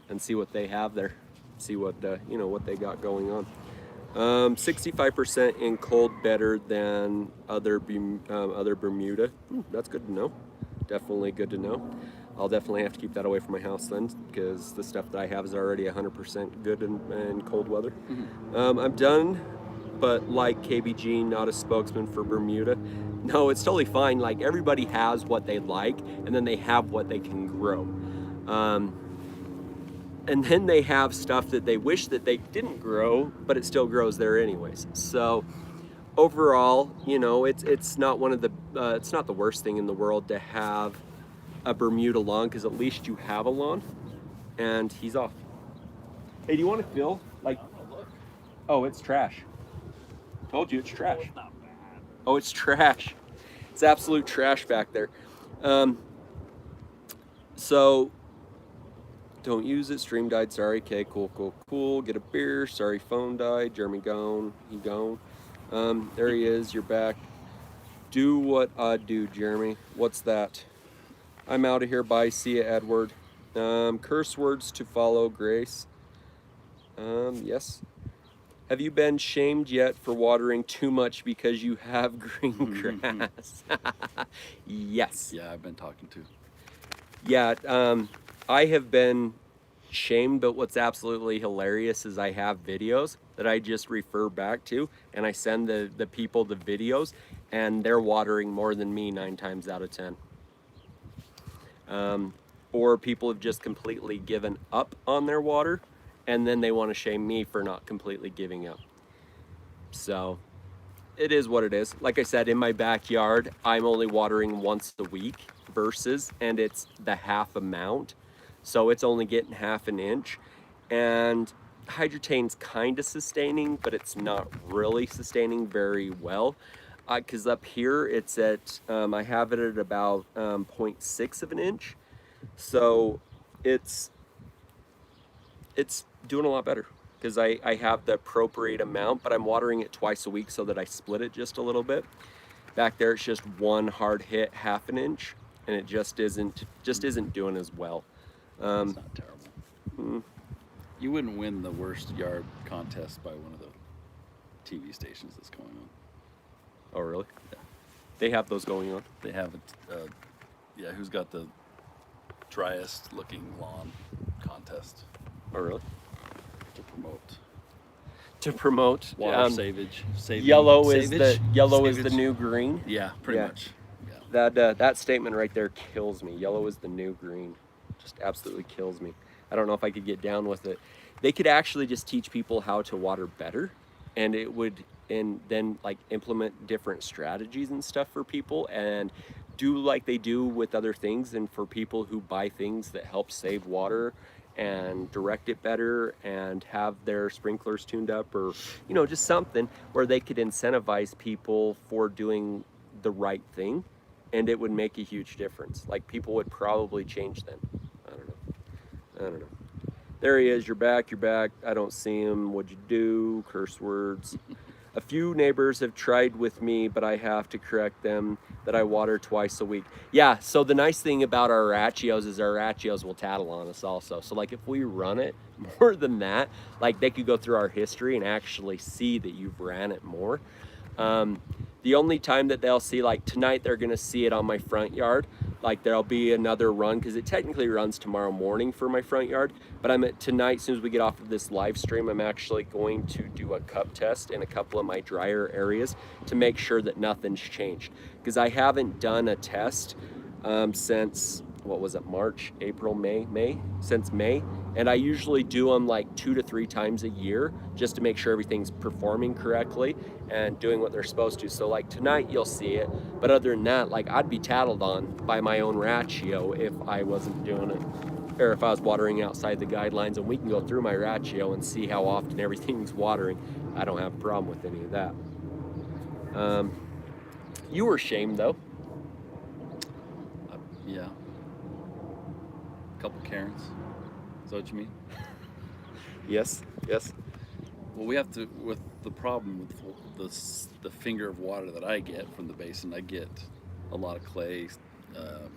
and see what they have there. See what what they got going on. 65% in cold, better than other Bermuda. That's good to know. Definitely good to know. I'll definitely have to keep that away from my house then, because the stuff that I have is already 100% good in cold weather. I'm done, but like KBG, not a spokesman for Bermuda. No, it's totally fine. Like, everybody has what they like, and then they have what they can grow. And then they have stuff that they wish that they didn't grow, but it still grows there anyways. So overall, it's not it's not the worst thing in the world to have a Bermuda lawn, because at least you have a lawn. And he's off. Hey, do you want to fill? Like, oh, it's trash. Told you it's trash. Not bad. Oh, it's trash. It's absolute trash back there. So don't use it. Stream died. Sorry. Okay, cool. Get a beer. Sorry, phone died. Jeremy gone. He gone. There he is. You're back. Do what I do, Jeremy. What's that? I'm out of here. Bye. See ya, Edward. Curse words to follow, Grace. Yes. Have you been shamed yet for watering too much because you have green grass? Yes. Yeah, I've been talking to. Yeah, I have been shamed, but what's absolutely hilarious is I have videos that I just refer back to, and I send the people the videos, and they're watering more than me 9 times out of 10. Or people have just completely given up on their water, and then they want to shame me for not completely giving up. So it is what it is. Like I said, in my backyard, I'm only watering once a week versus, and it's the half amount. So it's only getting half an inch. And hydrotane's kind of sustaining, but it's not really sustaining very well. Because up here, it's at, I have it at about 0.6 of an inch. So it's doing a lot better because I have the appropriate amount, but I'm watering it twice a week so that I split it just a little bit. Back there, it's just one hard hit, half an inch, and it just isn't doing as well. It's not terrible. You wouldn't win the worst yard contest by one of the TV stations that's going on. Oh, really? Yeah. They have those going on. They have it. Yeah, who's got the driest looking lawn contest Oh, really? to promote To promote water savage. Yellow is the Savage. new green. Yeah, pretty Yeah. much. Yeah. That statement right there kills me. Yellow is the new green. Just absolutely kills me. I don't know if I could get down with it. They could actually just teach people how to water better, and it would, and then like implement different strategies and stuff for people, and do like they do with other things, and for people who buy things that help save water and direct it better and have their sprinklers tuned up, or just something where they could incentivize people for doing the right thing, and it would make a huge difference. Like people would probably change then. I don't know. There he is. You're back. I don't see him. What'd you do? Curse words. A few neighbors have tried with me, but I have to correct them that I water twice a week. Yeah, so the nice thing about our rachios is our rachios will tattle on us also. So like if we run it more than that, like they could go through our history and actually see that you've ran it more. The only time that they'll see, like tonight, they're gonna see it on my front yard. Like there'll be another run, because it technically runs tomorrow morning for my front yard. But tonight, as soon as we get off of this live stream, I'm actually going to do a cup test in a couple of my drier areas to make sure that nothing's changed. Because I haven't done a test since, what was it, March, April, May, since May. And I usually do them like 2 to 3 times a year just to make sure everything's performing correctly and doing what they're supposed to. So like tonight you'll see it, but other than that, like I'd be tattled on by my own ratio if I wasn't doing it, or if I was watering outside the guidelines. And we can go through my ratio and see how often everything's watering. I don't have a problem with any of that. You were shamed though. Yeah. A couple Karens. Is that what you mean? Yes. Well, we have to, with the problem with the finger of water that I get from the basin, I get a lot of clay. I don't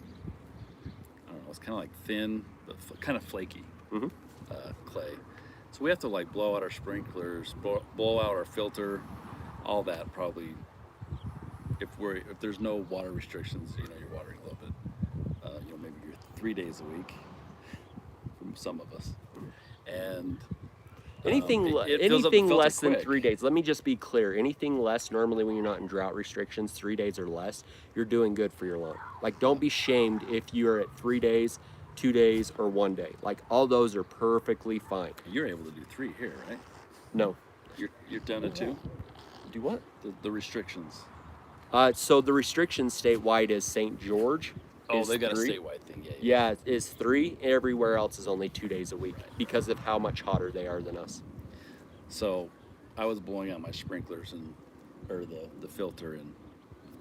know, it's kind of like thin, but kind of flaky clay. So we have to like blow out our sprinklers, blow out our filter, all that probably. If there's no water restrictions, you're watering a little bit. Maybe you're 3 days a week from some of us, and anything it less than quick. 3 days. Let me just be clear. Anything less, normally when you're not in drought restrictions, 3 days or less, you're doing good for your lawn. Like don't be shamed if you're at 3 days, 2 days, or 1 day. Like all those are perfectly fine. You're able to do 3 here, right? No. You're down to 2. Do what? The restrictions. So the restrictions statewide is St. George. Oh, they got 3. a statewide thing. Yeah, is 3. Everywhere else is only 2 days a week because of how much hotter they are than us. So I was blowing out my sprinklers or the filter, and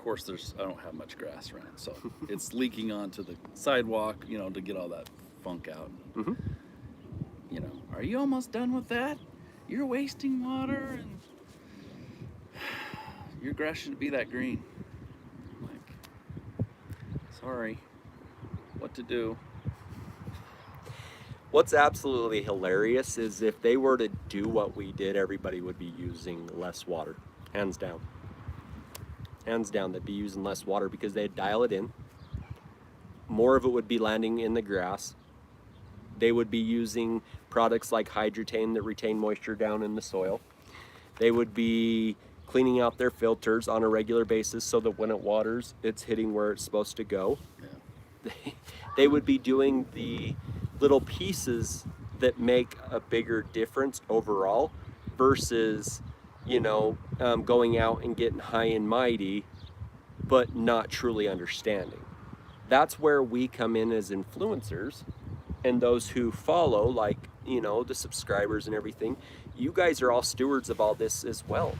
course, I don't have much grass around, so it's leaking onto the sidewalk, to get all that funk out. Mm-hmm. Are you almost done with that? You're wasting water, and your grass shouldn't be that green. I'm like, sorry, what to do? What's absolutely hilarious is if they were to do what we did, everybody would be using less water, hands down. Hands down, they'd be using less water because they'd dial it in. More of it would be landing in the grass. They would be using products like Hydrotain that retain moisture down in the soil. They would be cleaning out their filters on a regular basis so that when it waters, it's hitting where it's supposed to go. Yeah. They would be doing the little pieces that make a bigger difference overall versus, going out and getting high and mighty, but not truly understanding. That's where we come in as influencers, and those who follow, like, the subscribers and everything. You guys are all stewards of all this as well.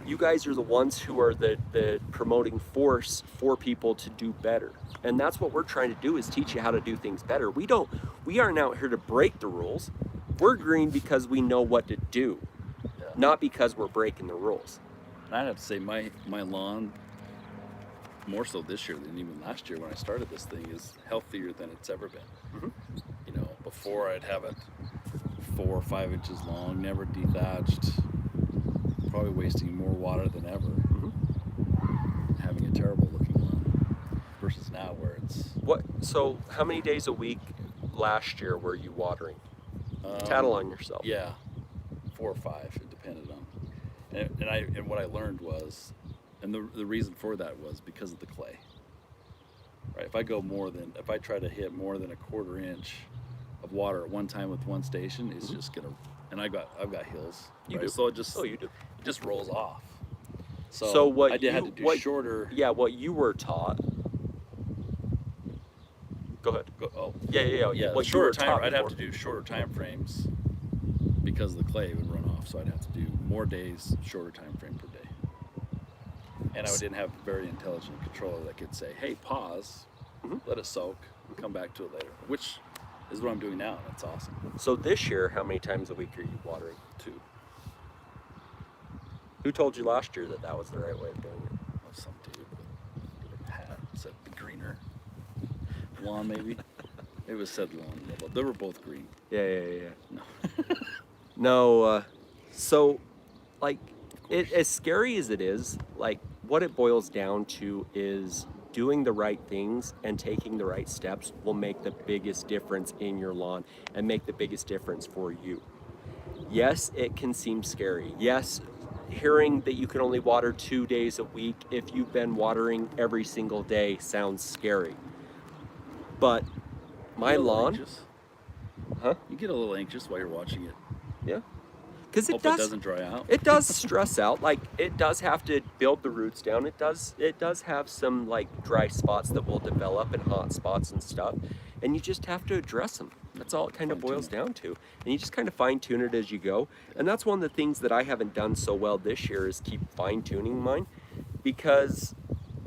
You guys are the ones who are the promoting force for people to do better. And that's what we're trying to do, is teach you how to do things better. We aren't out here to break the rules. We're green because we know what to do, not because we're breaking the rules. And I'd have to say my lawn, more so this year than even last year when I started this thing, is healthier than it's ever been. Mm-hmm. Before I'd have it 4 or 5 inches long, never dethatched, probably wasting more water than ever, having a terrible looking lawn, versus now where it's... So how many days a week last year were you watering? Tattle on yourself. Yeah, 4 or 5, it depended on. And what I learned was, and the reason for that was because of the clay. Right, if I try to hit more than a 1/4 inch of water at one time with one station, it's just gonna. And I've got hills. You right? do. So it just. Oh, you do. It just rolls off. So what I had to do shorter. Yeah, what you were taught. Go ahead. Yeah. What shorter you were time. taught I'd have to before. do shorter time frames because the clay would run off. So I'd have to do more days, shorter time frame per day. And I didn't have a very intelligent controller that could say, "Hey, pause, let it soak, come back to it later," which is what I'm doing now, and it's awesome. So this year, how many times a week are you watering? 2. Who told you last year that was the right way of doing it? Oh, some dude with a hat said be greener. Lawn, maybe. It was said lawn. They were both green. Yeah. No. No. So, like, as scary as it is, like, what it boils down to is doing the right things and taking the right steps will make the biggest difference in your lawn and make the biggest difference for you. Yes, it can seem scary. Yes, hearing that you can only water 2 days a week if you've been watering every single day sounds scary. But my lawn... Anxious. Huh? You get a little anxious while you're watching it. Yeah. Because Hope it doesn't dry out. It does stress out. Like, it does have to build the roots down. It does have some, like, dry spots that will develop and hot spots and stuff. And you just have to address them. That's all it kind of boils down to. And you just kind of fine tune it as you go. And that's one of the things that I haven't done so well this year, is keep fine tuning mine. Because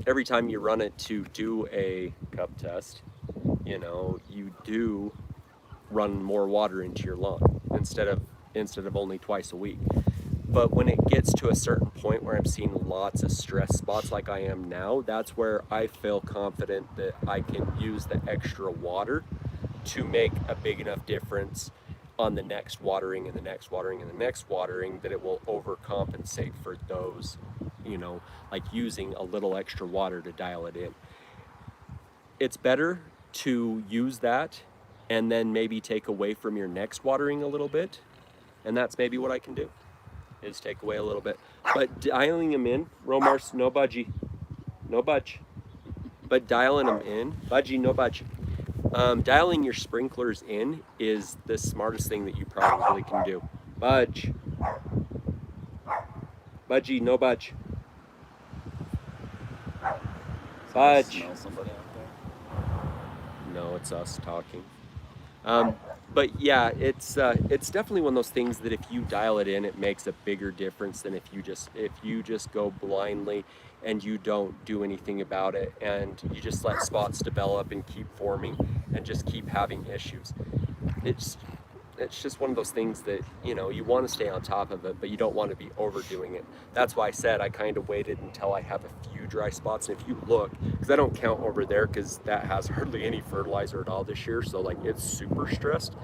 every time you run it to do a cup test, you do run more water into your lawn instead of only twice a week. But when it gets to a certain point where I'm seeing lots of stress spots like I am now, that's where I feel confident that I can use the extra water to make a big enough difference on the next watering and the next watering and the next watering, that it will overcompensate for those, like using a little extra water to dial it in. It's better to use that and then maybe take away from your next watering a little bit. And that's maybe what I can do, is take away a little bit. But dialing them in, Romar's no budgie, no budge. But dialing them in, budgie, no budge. Dialing your sprinklers in is the smartest thing that you probably can do. Budge. Budgie, no budge. Budge. Smell somebody out there. No, it's us talking. But yeah, it's definitely one of those things that if you dial it in, it makes a bigger difference than if you just go blindly and you don't do anything about it and you just let spots develop and keep forming and just keep having issues. It's it's just one of those things that you want to stay on top of it, but you don't want to be overdoing it. That's why I said I kind of waited until I have a few dry spots. And if you look, because I don't count over there because that has hardly any fertilizer at all this year, so like it's super stressed.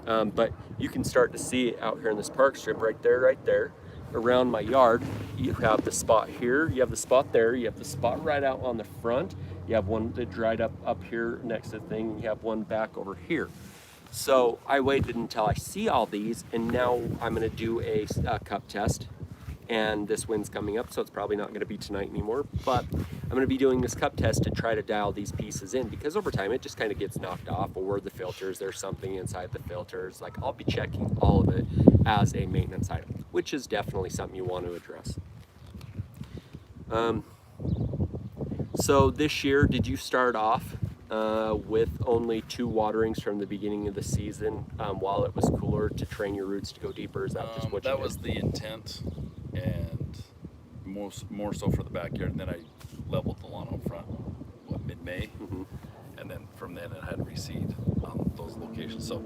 But you can start to see it out here in this park strip right there around my yard. You have the spot here, you have the spot there, you have the spot right out on the front, you have one that dried up here next to the thing, and you have one back over here. So I waited until I see all these, and now I'm going to do a cup test. And this wind's coming up, so it's probably not going to be tonight anymore. But I'm going to be doing this cup test to try to dial these pieces in, because over time it just kind of gets knocked off, or the filters, there's something inside the filters. Like, I'll be checking all of it as a maintenance item, which is definitely something you want to address. So this year, did you start off with only 2 waterings from the beginning of the season while it was cooler to train your roots to go deeper? Is that just what you did? That was the intent, and more so for the backyard. And then I leveled the lawn out front, mid-May, and then from then it had to reseed on those locations. So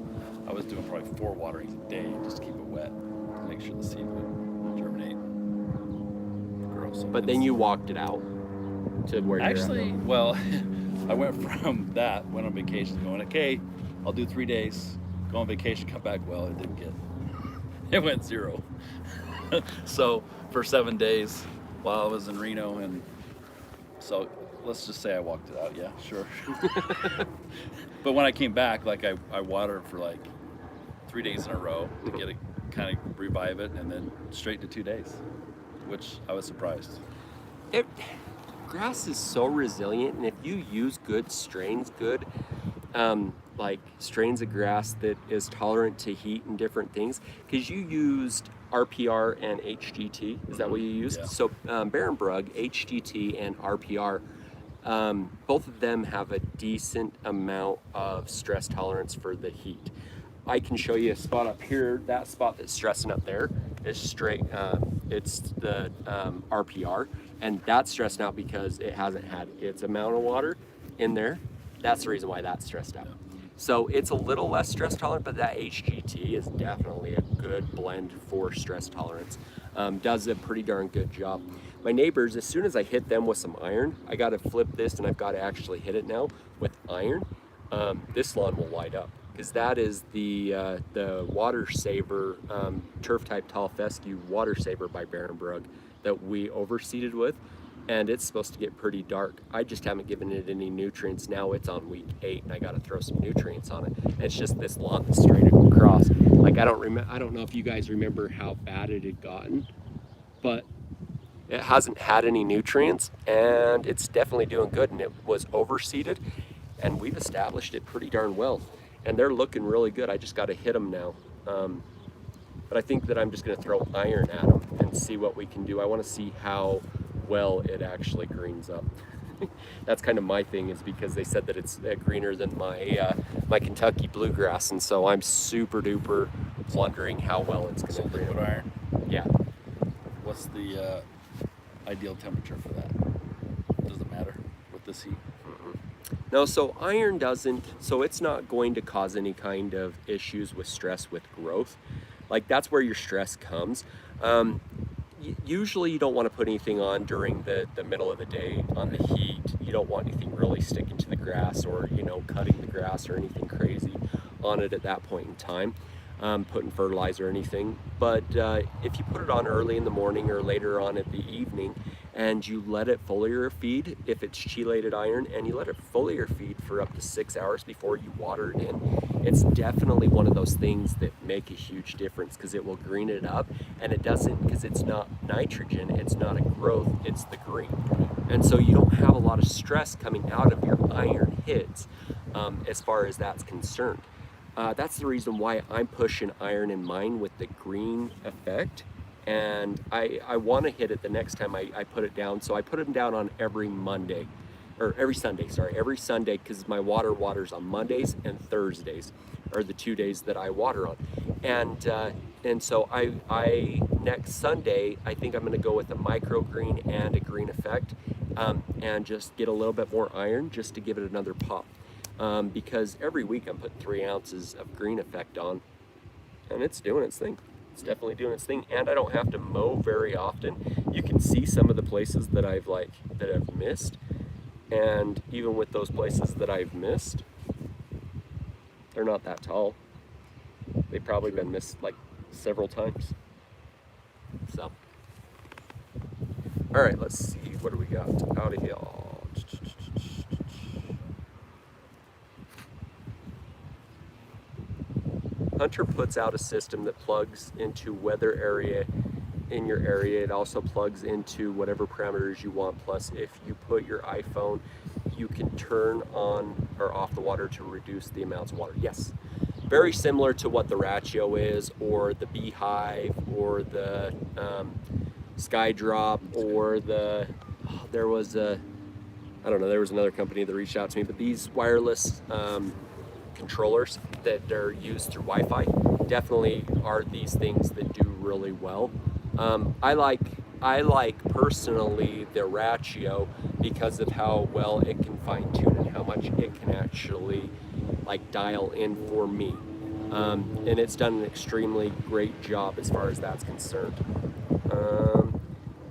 I was doing probably 4 waterings a day just to keep it wet, to make sure the seed would germinate and grow. So But then you walked it out to where you're actually, well, I went from that, went on vacation, going, okay, I'll do 3 days, go on vacation, come back. Well, it didn't it went 0. So for 7 days while I was in Reno, and so let's just say I walked it out. Yeah, sure. But when I came back, like I watered for like 3 days in a row to get it, kind of revive it, and then straight to 2 days, which I was surprised. Grass is so resilient, and if you use good strains, like strains of grass that is tolerant to heat and different things, because you used RPR and HGT, is that what you used? Yeah. So Barenbrug, HGT, and RPR, both of them have a decent amount of stress tolerance for the heat. I can show you a spot up here. That spot that's stressing up there is straight, it's the RPR, and that's stressed out because it hasn't had its amount of water in there. That's the reason why that's stressed out. So it's a little less stress tolerant, but that HGT is definitely a good blend for stress tolerance. Does a pretty darn good job. My neighbors, as soon as I hit them with some iron, I got to flip this and I've got to actually hit it now with iron. This lawn will light up, because that is the water saver, turf type tall fescue water saver by Barenbrug that we overseeded with, and it's supposed to get pretty dark. I just haven't given it any nutrients. Now it's on week 8 and I got to throw some nutrients on it. And it's just this lawn that's straight across. Like, I don't know if you guys remember how bad it had gotten, but it hasn't had any nutrients, and it's definitely doing good. And it was overseeded, and we've established it pretty darn well, and they're looking really good. I just got to hit them now. But I think that I'm just going to throw iron at them and see what we can do. I want to see how well it actually greens up. That's kind of my thing, is because they said that it's greener than my Kentucky bluegrass, and so I'm super duper wondering how well it's going to green Liquid up. iron. Yeah. What's the ideal temperature for that? Does it matter with this heat? No, so iron doesn't, so it's not going to cause any kind of issues with stress with growth. Like, that's where your stress comes. Usually you don't want to put anything on during the middle of the day on the heat. You don't want anything really sticking to the grass, or cutting the grass or anything crazy on it at that point in time, putting fertilizer or anything. But if you put it on early in the morning or later on at the evening, and you let it foliar feed, if it's chelated iron, and you let it foliar feed for up to 6 hours before you water it in, it's definitely one of those things that make a huge difference, because it will green it up. And it doesn't, because it's not nitrogen, it's not a growth, it's the green. And so you don't have a lot of stress coming out of your iron hits as far as that's concerned. That's the reason why I'm pushing iron in mine with the green effect. And I want to hit it the next time I put it down. So I put them down on every Sunday, because my waters on Mondays and Thursdays, are the 2 days that I water on. And so I next Sunday, I think I'm going to go with a microgreen and a green effect, and just get a little bit more iron just to give it another pop. Because every week I'm putting 3 ounces of green effect on, and it's doing its thing. It's definitely doing its thing, and I don't have to mow very often. You can see some of the places that I've missed, and even with those places that I've missed, they're not that tall. They've probably been missed like several times. So, all right, let's see, what do we got out of here? Hunter puts out a system that plugs into weather area in your area. It also plugs into whatever parameters you want. Plus, if you put your iPhone, you can turn on or off the water to reduce the amounts of water. Yes, very similar to what the Ratio is, or the Beehive, or the Skydrop, or there was another company that reached out to me, but these wireless controllers that are used through Wi-Fi definitely are these things that do really well. I like personally the Ratio because of how well it can fine tune and how much it can actually like dial in for me. And it's done an extremely great job as far as that's concerned.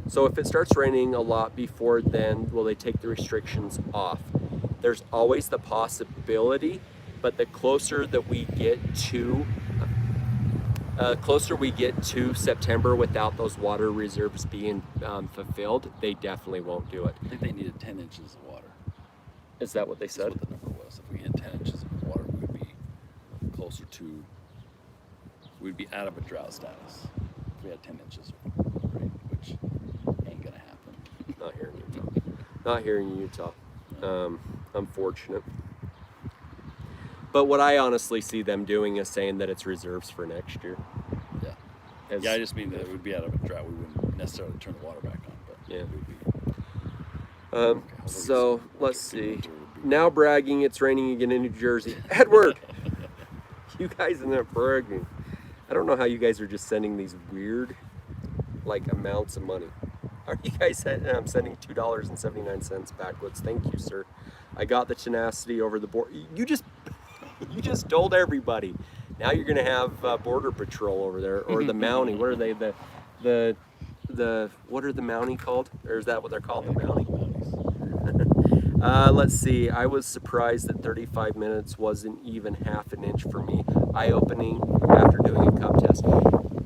So if it starts raining a lot before then, will they take the restrictions off? There's always the possibility, but the closer that we get to September without those water reserves being fulfilled, they definitely won't do it. I think they needed 10 inches of water. Is that what they said? That's what the number was. If we had 10 inches of water, we'd be closer to, we'd be out of a drought status. If we had 10 inches of rain, which ain't gonna happen. Not here in Utah. Not here in Utah. Unfortunate. But what I honestly see them doing is saying that it's reserves for next year. Yeah. Yeah, I just mean that it would be out of a drought. We wouldn't necessarily turn the water back on, but yeah. it would be. So let's see. Now bragging, it's raining again in New Jersey. Edward, you guys in there bragging. I don't know how you guys are just sending these weird, like, amounts of money. Are you guys sending $2.79 backwards? Thank you, sir. I got the tenacity over the board. You just told everybody. Now you're gonna have Border Patrol over there, or the Mountie. What are they? The what are the Mountie called? Or is that what they're called? The Mountie. Let's see. I was surprised that 35 minutes wasn't even half an inch for me. Eye-opening after doing a cup test.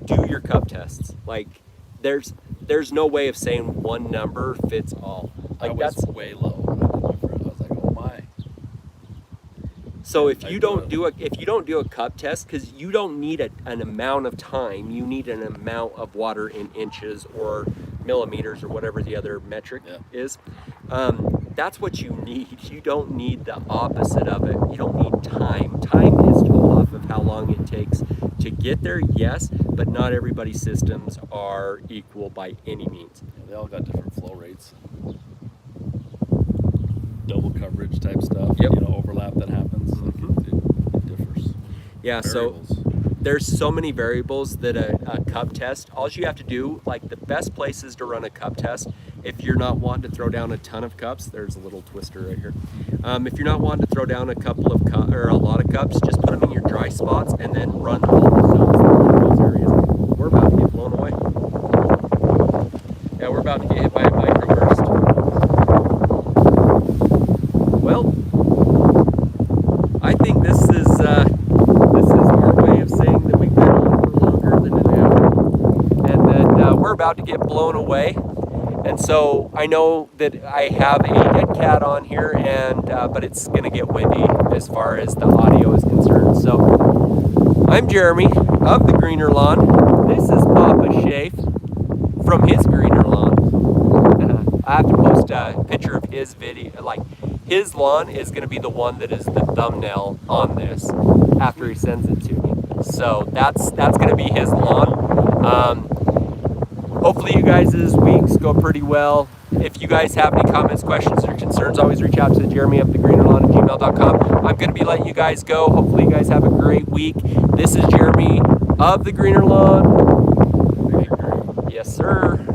Do your cup tests. Like, there's no way of saying one number fits all. Like, that's way low. I was like, oh my. So if you don't do a cup test, because you don't need an amount of time, you need an amount of water in inches or millimeters or whatever the other metric is. That's what you need. You don't need the opposite of it. You don't need time. Time is told off of how long it takes to get there, yes, but not everybody's systems are equal by any means. Yeah, they all got different flow rates. Double coverage type stuff, yep. Overlap that happens. It differs. Yeah, variables. So there's so many variables that a cup test, all you have to do, like the best places to run a cup test, if you're not wanting to throw down a ton of cups, there's a little twister right here. If you're not wanting to throw down a couple of or a lot of cups, just put them in your dry spots and then run all the zones in those areas. We're about to get blown away. Yeah, we're about to get hit by a microburst. Well, I think this is our way of saying that we've been on for longer than an hour, and that we're about to get blown away. And so I know that I have a dead cat on here, and but it's gonna get windy as far as the audio is concerned. So I'm Jeremy of the Greener Lawn. This is Papa Shafe from his Greener Lawn. I have to post a picture of his video. Like, his lawn is gonna be the one that is the thumbnail on this after he sends it to me. So that's gonna be his lawn. Hopefully you guys' weeks go pretty well. If you guys have any comments, questions, or concerns, always reach out to Jeremy of the Greener Lawn at gmail.com. I'm going to be letting you guys go. Hopefully you guys have a great week. This is Jeremy of the Greener Lawn. Yes, sir.